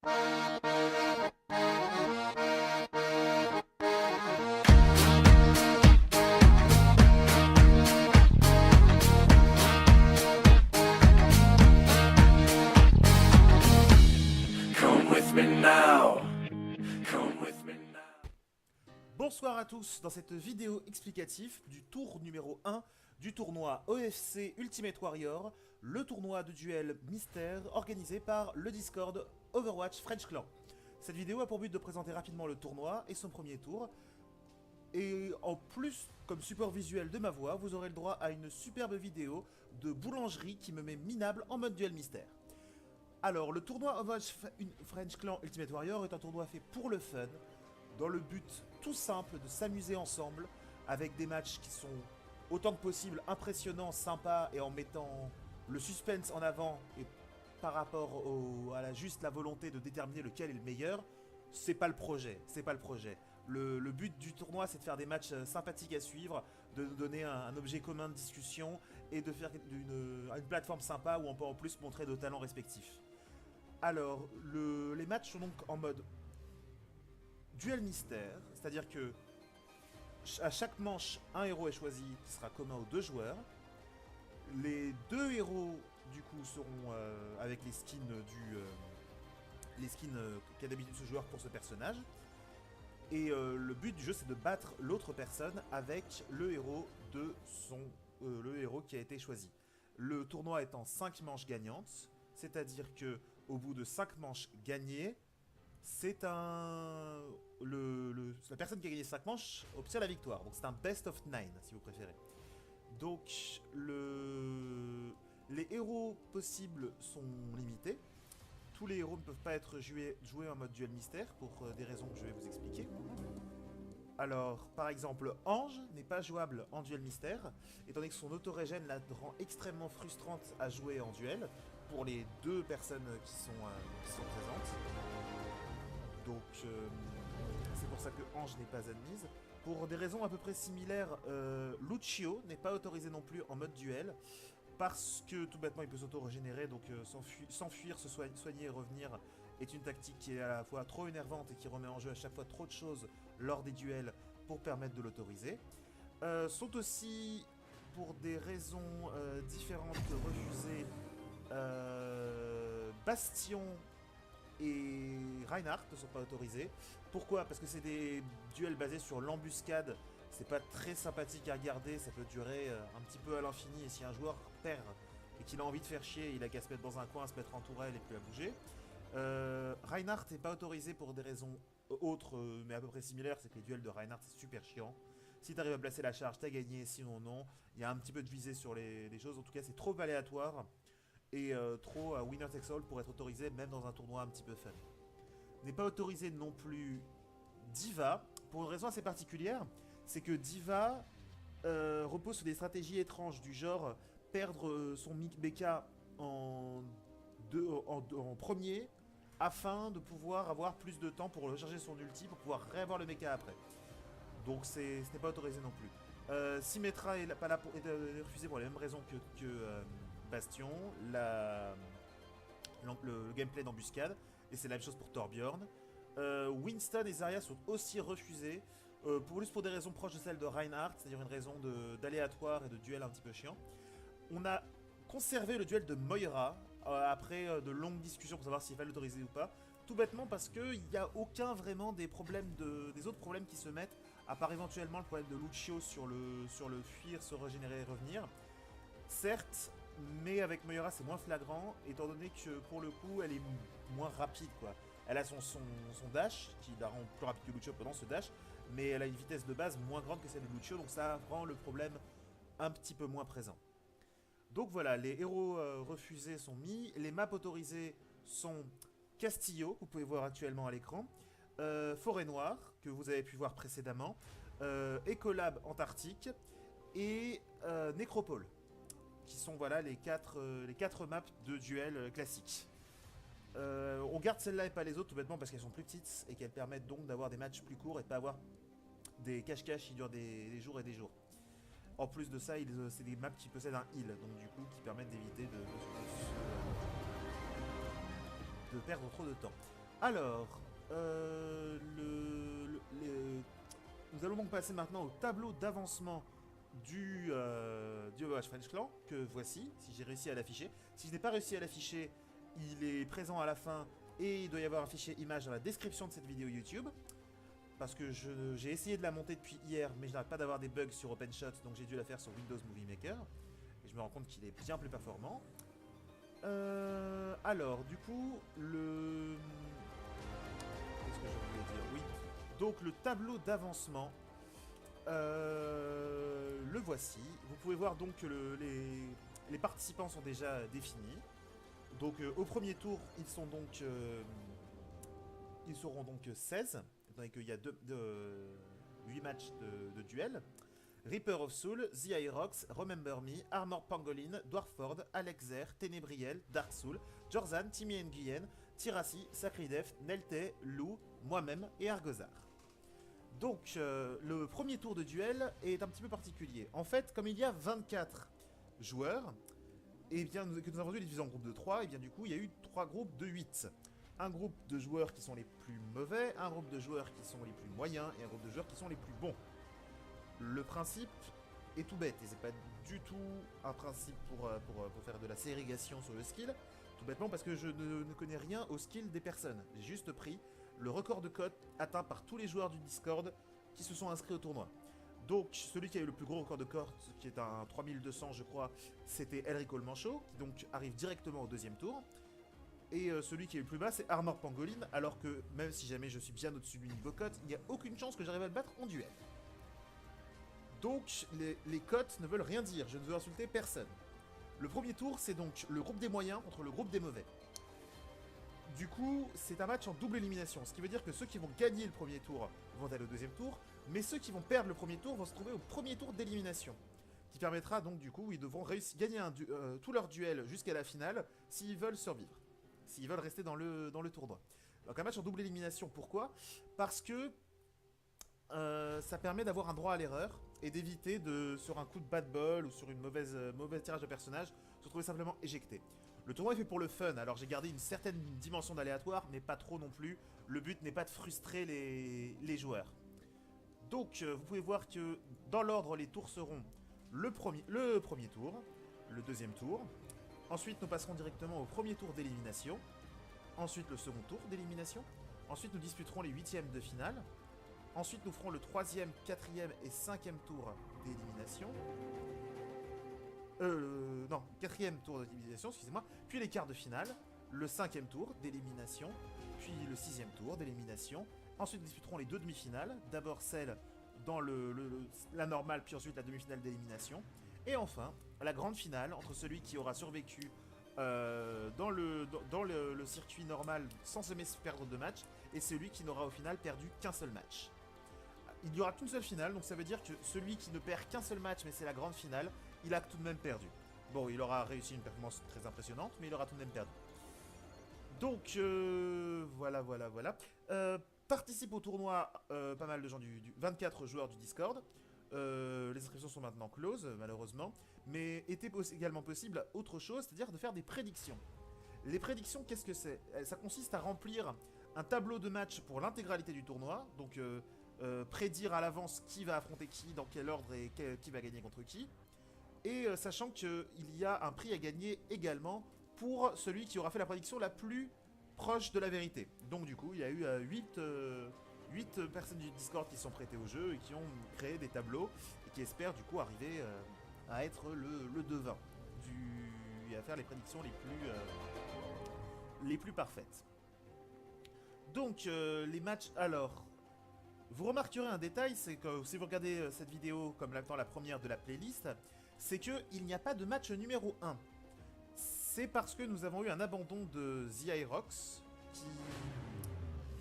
Bonsoir à tous, dans cette vidéo explicative du tour numéro 1 du tournoi OFC Ultimate Warrior, le tournoi de duel mystère organisé par le Discord Overwatch French Clan. Cette vidéo a pour but de présenter rapidement le tournoi et son premier tour. Et en plus, comme support visuel de ma voix, vous aurez le droit à une superbe vidéo de boulangerie qui me met minable en mode duel mystère. Alors, le tournoi Overwatch French Clan Ultimate Warrior est un tournoi fait pour le fun, dans le but tout simple de s'amuser ensemble avec des matchs qui sont autant que possible impressionnants, sympas et en mettant le suspense en avant et par rapport à juste la volonté de déterminer lequel est le meilleur. C'est pas le projet, c'est pas le projet. Le but du tournoi, c'est de faire des matchs sympathiques à suivre, de nous donner un objet commun de discussion et de faire une plateforme sympa où on peut en plus montrer nos talents respectifs. Alors, les matchs sont donc en mode duel mystère, c'est-à-dire que à chaque manche, un héros est choisi qui sera commun aux deux joueurs. Les deux héros, du coup, seront avec les skins qu'a d'habitude ce joueur pour ce personnage. Et le but du jeu, c'est de battre l'autre personne avec le héros qui a été choisi. Le tournoi est en 5 manches gagnantes, c'est-à-dire que au bout de 5 manches gagnées, c'est la personne qui a gagné 5 manches obtient la victoire. Donc c'est un best of 9 si vous préférez. Donc les héros possibles sont limités. Tous les héros ne peuvent pas être joués en mode duel mystère pour des raisons que je vais vous expliquer. Alors par exemple Ange n'est pas jouable en duel mystère, étant donné que son autorégène la rend extrêmement frustrante à jouer en duel pour les deux personnes qui sont présentes. Donc c'est pour ça que Ange n'est pas admise. Pour des raisons à peu près similaires, Lucio n'est pas autorisé non plus en mode duel, parce que tout bêtement il peut s'auto-régénérer, donc s'enfuir, se soigner et revenir est une tactique qui est à la fois trop énervante et qui remet en jeu à chaque fois trop de choses lors des duels pour permettre de l'autoriser. Sont aussi, pour des raisons différentes, refusés Bastion et Reinhardt ne sont pas autorisés. Pourquoi? Parce que c'est des duels basés sur l'embuscade. C'est pas très sympathique à regarder, ça peut durer un petit peu à l'infini. Et si un joueur perd et qu'il a envie de faire chier, il a qu'à se mettre dans un coin, se mettre en tourelle et plus à bouger. Reinhardt n'est pas autorisé pour des raisons autres, mais à peu près similaires. C'est que les duels de Reinhardt, c'est super chiant. Si tu arrives à placer la charge, t'as gagné, sinon non. Il y a un petit peu de visée sur les choses. En tout cas, c'est trop aléatoire et trop winner takes all pour être autorisé même dans un tournoi un petit peu fun. N'est pas autorisé non plus D.Va, pour une raison assez particulière, c'est que D.Va repose sur des stratégies étranges du genre perdre son mecha en premier afin de pouvoir avoir plus de temps pour recharger son ulti pour pouvoir réavoir le mecha après. Donc ce n'est pas autorisé non plus. Symmetra est refusé pour les mêmes raisons que Bastion, le gameplay d'embuscade, et c'est la même chose pour Torbjorn. Winston et Zarya sont aussi refusés, pour des raisons proches de celles de Reinhardt, c'est-à-dire une raison d'aléatoire et de duel un petit peu chiant. On a conservé le duel de Moira, après de longues discussions pour savoir s'il fallait l'autoriser ou pas, tout bêtement parce qu'il n'y a aucun vraiment des autres problèmes qui se mettent, à part éventuellement le problème de Lucio sur le fuir, se régénérer et revenir. Certes, mais avec Moira c'est moins flagrant, étant donné que pour le coup elle est moins rapide quoi. Elle a son dash, qui la rend plus rapide que Lucio pendant ce dash, mais elle a une vitesse de base moins grande que celle de Lucio, donc ça rend le problème un petit peu moins présent. Donc voilà, les héros refusés sont mis, les maps autorisés sont Castillo, que vous pouvez voir actuellement à l'écran, Forêt Noire, que vous avez pu voir précédemment, Ecolab Antarctique et Nécropole, qui sont voilà les quatre maps de duel classiques. On garde celle-là et pas les autres tout bêtement parce qu'elles sont plus petites et qu'elles permettent donc d'avoir des matchs plus courts et de pas avoir des cache-cache qui durent des jours et des jours. En plus de ça, c'est des maps qui possèdent un heal, donc du coup qui permettent d'éviter de perdre trop de temps. Alors, nous allons donc passer maintenant au tableau d'avancement du Overwatch French Clan, que voici, si j'ai réussi à l'afficher. Si je n'ai pas réussi à l'afficher, il est présent à la fin et il doit y avoir un fichier image dans la description de cette vidéo YouTube. Parce que j'ai essayé de la monter depuis hier, mais je n'arrête pas d'avoir des bugs sur OpenShot, donc j'ai dû la faire sur Windows Movie Maker. Et je me rends compte qu'il est bien plus performant. Alors, du coup, qu'est-ce que je voulais dire? Oui. Donc, le tableau d'avancement, le voici. Vous pouvez voir donc que les participants sont déjà définis. Donc, au premier tour, ils seront donc 16, étant donné qu'il y a 8 matchs de duel. Reaper of Soul, The Irox, Remember Me, Armored Pangolin, Dwarford, Alexer, Ténébriel, Dark Soul, Jorzan, Timmy Nguyen, Tirasi, Sacridef, Nelte, Lou, moi-même et Argozar. Donc, le premier tour de duel est un petit peu particulier. En fait, comme il y a 24 joueurs, et bien, que nous avons dû les diviser en groupes de 3, et bien du coup, il y a eu 3 groupes de 8. Un groupe de joueurs qui sont les plus mauvais, un groupe de joueurs qui sont les plus moyens, et un groupe de joueurs qui sont les plus bons. Le principe est tout bête, et c'est pas du tout un principe pour faire de la ségrégation sur le skill, tout bêtement parce que je ne connais rien au skill des personnes. J'ai juste pris le record de cote atteint par tous les joueurs du Discord qui se sont inscrits au tournoi. Donc celui qui a eu le plus gros record de cote, qui est un 3200 je crois, c'était Elric Olmancho, qui donc arrive directement au deuxième tour. Et celui qui est le plus bas, c'est Armored Pangolin, alors que même si jamais je suis bien au-dessus du niveau cote, il n'y a aucune chance que j'arrive à le battre en duel. Donc les cotes ne veulent rien dire, je ne veux insulter personne. Le premier tour, c'est donc le groupe des moyens contre le groupe des mauvais. Du coup, c'est un match en double élimination, ce qui veut dire que ceux qui vont gagner le premier tour vont aller au deuxième tour, mais ceux qui vont perdre le premier tour vont se trouver au premier tour d'élimination. Qui permettra donc du coup, ils devront gagner tout leur duel jusqu'à la finale s'ils veulent survivre. S'ils veulent rester dans le tournoi. Donc un match en double élimination, pourquoi? Parce que ça permet d'avoir un droit à l'erreur et d'éviter sur un coup de bad ball ou sur une mauvaise tirage de personnage, se retrouver simplement éjecté. Le tournoi est fait pour le fun, alors j'ai gardé une certaine dimension d'aléatoire, mais pas trop non plus. Le but n'est pas de frustrer les joueurs. Donc vous pouvez voir que dans l'ordre, les tours seront le premier tour, le deuxième tour. Ensuite, nous passerons directement au premier tour d'élimination. Ensuite, le second tour d'élimination. Ensuite, nous disputerons les huitièmes de finale. Ensuite, nous ferons le 3e, 4e et 5e tour d'élimination. Non, 4e tour d'élimination, excusez-moi. Puis les quarts de finale, le 5e tour d'élimination, puis le 6e tour d'élimination. Ensuite, nous disputerons les deux demi-finales. D'abord celle dans la normale, puis ensuite la demi-finale d'élimination. Et enfin, la grande finale entre celui qui aura survécu dans le circuit normal sans jamais se perdre de match et celui qui n'aura au final perdu qu'un seul match. Il n'y aura qu'une seule finale, donc ça veut dire que celui qui ne perd qu'un seul match, mais c'est la grande finale, il a tout de même perdu. Bon, il aura réussi une performance très impressionnante, mais il aura tout de même perdu. Donc, voilà. Participe au tournoi pas mal de gens 24 joueurs du Discord. Les inscriptions sont maintenant closes, malheureusement. Mais était également possible autre chose, c'est-à-dire de faire des prédictions. Les prédictions, qu'est-ce que c'est? Ça consiste à remplir un tableau de match pour l'intégralité du tournoi. Donc, prédire à l'avance qui va affronter qui, dans quel ordre et qui va gagner contre qui. Et sachant qu'il y a un prix à gagner également pour celui qui aura fait la prédiction la plus proche de la vérité. Donc du coup, il y a eu 8 personnes du Discord qui sont prêtées au jeu et qui ont créé des tableaux et qui espèrent du coup arriver à être le devin et à faire les prédictions les plus parfaites. Donc les matchs, alors... Vous remarquerez un détail, c'est que si vous regardez cette vidéo comme étant la première de la playlist, c'est qu'il n'y a pas de match numéro 1. C'est parce que nous avons eu un abandon de The Irox, qui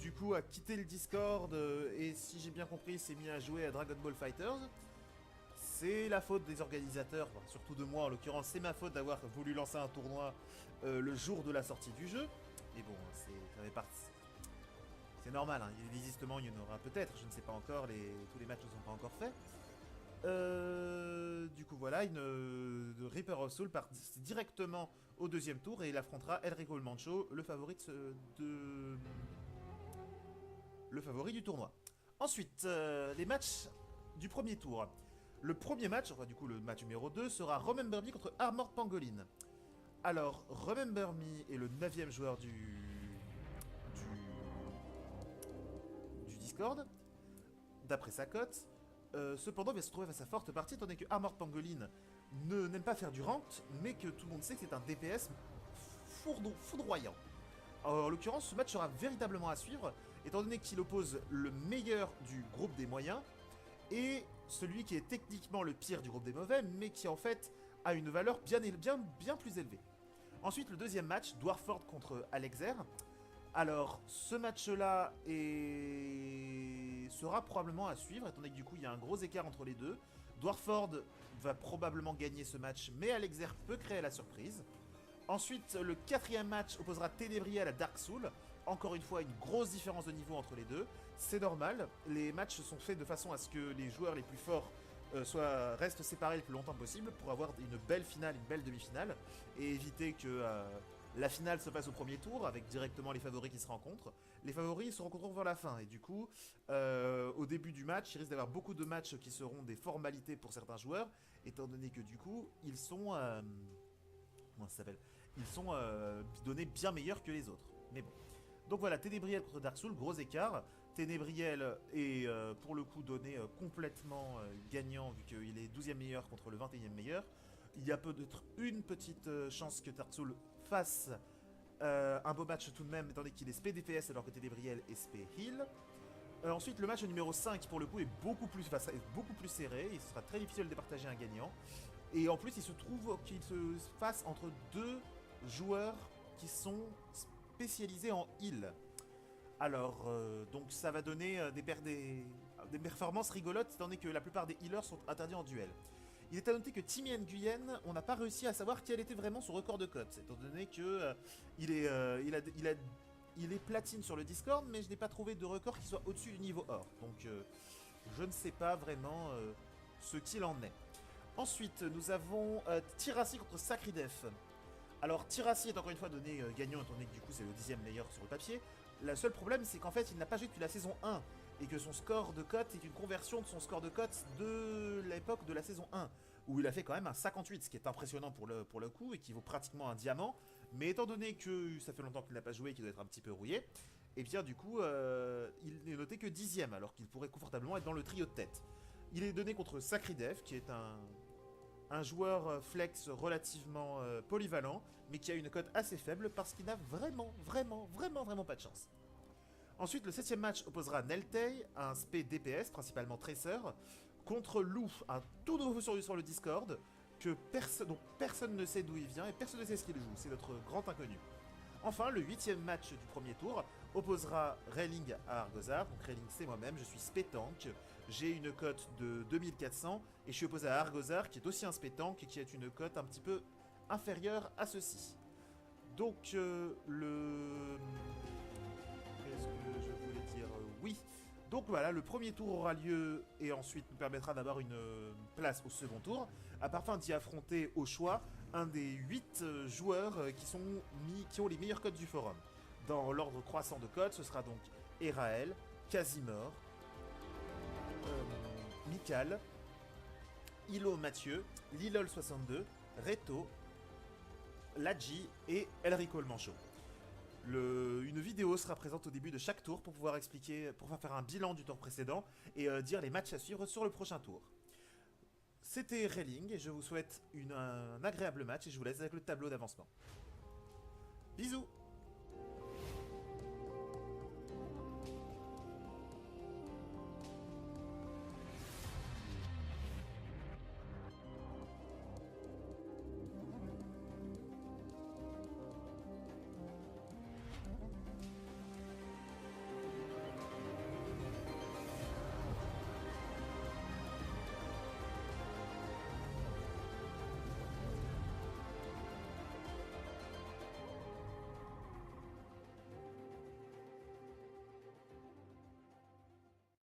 du coup a quitté le Discord et si j'ai bien compris s'est mis à jouer à Dragon Ball FighterZ. C'est la faute des organisateurs, surtout de moi en l'occurrence, c'est ma faute d'avoir voulu lancer un tournoi le jour de la sortie du jeu. Et bon, ça fait partie... C'est normal, hein. Il y a des désistements, il y en aura peut-être, je ne sais pas encore, tous les matchs ne sont pas encore faits. Du coup voilà, Reaper of Soul part directement au deuxième tour et il affrontera Elric Olmancho, le favori le favori du tournoi. Ensuite, les matchs du premier tour. Le premier match, enfin du coup le match numéro 2, sera Remember Me contre Armored Pangolin. Alors, Remember Me est le 9ème joueur du Discord, d'après sa cote. Cependant, il va se trouver face à forte partie, étant donné que Armored Pangolin n'aime pas faire du ranked, mais que tout le monde sait que c'est un DPS foudroyant. Alors, en l'occurrence, ce match sera véritablement à suivre, étant donné qu'il oppose le meilleur du groupe des moyens et celui qui est techniquement le pire du groupe des mauvais, mais qui en fait a une valeur bien plus élevée. Ensuite, le deuxième match, Dwarford contre Alexer. Alors, ce match-là sera probablement à suivre, étant donné que du coup, il y a un gros écart entre les deux. Dwarford va probablement gagner ce match, mais Alexer peut créer la surprise. Ensuite, le quatrième match opposera Ténébriel à Dark Soul. Encore une fois, une grosse différence de niveau entre les deux. C'est normal, les matchs sont faits de façon à ce que les joueurs les plus forts restent séparés le plus longtemps possible pour avoir une belle finale, une belle demi-finale, et éviter que la finale se passe au premier tour avec directement les favoris qui se rencontrent. Les favoris se rencontreront vers la fin, et du coup, au début du match, il risque d'avoir beaucoup de matchs qui seront des formalités pour certains joueurs, étant donné que du coup, ils sont... comment ça s'appelle ? Ils sont donnés bien meilleurs que les autres. Mais bon. Donc voilà, Ténébriel contre Dark Soul, gros écart. Ténébriel est pour le coup donné complètement gagnant vu qu'il est 12e meilleur contre le 21e meilleur. Il y a peut-être une petite chance que Dark Soul fasse un beau match tout de même, étant donné qu'il est SP DPS alors que Ténébriel est SP Heal. Ensuite, le match numéro 5 pour le coup est beaucoup plus serré. Il sera très difficile de départager un gagnant. Et en plus, il se trouve qu'il se fasse entre deux joueurs qui sont spécialisés en heal. Alors, donc ça va donner des performances rigolotes, étant donné que la plupart des healers sont interdits en duel. Il est à noter que Timmy Nguyen, on n'a pas réussi à savoir quel était vraiment son record de cote, étant donné que il est platine sur le Discord, mais je n'ai pas trouvé de record qui soit au-dessus du niveau or. Donc, je ne sais pas vraiment ce qu'il en est. Ensuite, nous avons Tirassi contre Sacridef. Alors, Tirassi est encore une fois donné gagnant, étant donné que du coup c'est le 10e meilleur sur le papier. Le seul problème, c'est qu'en fait, il n'a pas joué depuis la saison 1, et que son score de cote est une conversion de son score de cote de l'époque de la saison 1, où il a fait quand même un 58, ce qui est impressionnant pour le coup, et qui vaut pratiquement un diamant. Mais étant donné que ça fait longtemps qu'il n'a pas joué et qu'il doit être un petit peu rouillé, et bien du coup, il n'est noté que 10e, alors qu'il pourrait confortablement être dans le trio de tête. Il est donné contre Sacridef, qui est un joueur flex relativement polyvalent, mais qui a une cote assez faible parce qu'il n'a vraiment pas de chance. Ensuite, le 7ème match opposera Neltei, un SP DPS, principalement Tracer, contre Lou, un tout nouveau sur le Discord, dont personne ne sait d'où il vient et personne ne sait ce qu'il joue. C'est notre grand inconnu. Enfin, le 8ème match du premier tour opposera Railing à Argozar. Donc Railing, c'est moi-même, je suis spé tank. J'ai une cote de 2400 et je suis opposé à Argozar qui est aussi un spé tank et qui a une cote un petit peu inférieure à ceci. Donc qu'est-ce que je voulais dire oui. Donc voilà, le premier tour aura lieu et ensuite nous permettra d'avoir une place au second tour, afin d'y affronter au choix un des 8 joueurs qui ont les meilleures cotes du forum. Dans l'ordre croissant de cotes, ce sera donc Erael, Casimir, Mikal, Ilo Mathieu, Lilol62, Reto, Ladji et Elrico le Manchot. Une vidéo sera présente au début de chaque tour pour pouvoir faire un bilan du tour précédent et dire les matchs à suivre sur le prochain tour. C'était Railing et je vous souhaite un agréable match et je vous laisse avec le tableau d'avancement. Bisous!